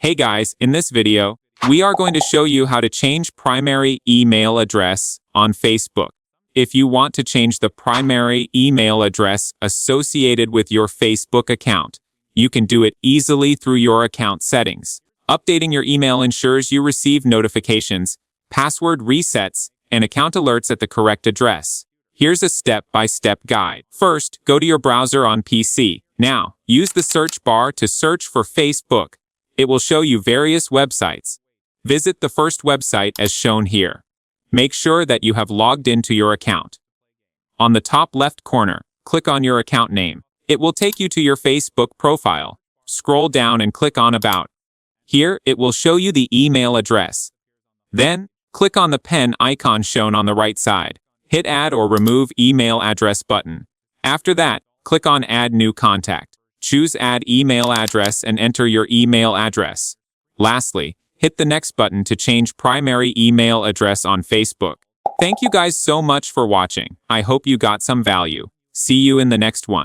Hey guys, in this video, we are going to show you how to change primary email address on Facebook. If you want to change the primary email address associated with your Facebook account, you can do it easily through your account settings. Updating your email ensures you receive notifications, password resets, and account alerts at the correct address. Here's a step-by-step guide. First, go to your browser on PC. Now, use the search bar to search for Facebook. It will show you various websites. Visit the first website as shown here. Make sure that you have logged into your account. On the top left corner, click on your account name. It will take you to your Facebook profile. Scroll down and click on About. Here, it will show you the email address. Then, click on the pen icon shown on the right side. Hit Add or Remove Email Address button. After that, click on Add New Contact. Choose Add Email Address and enter your email address. Lastly, hit the Next button to change primary email address on Facebook. Thank you guys so much for watching. I hope you got some value. See you in the next one.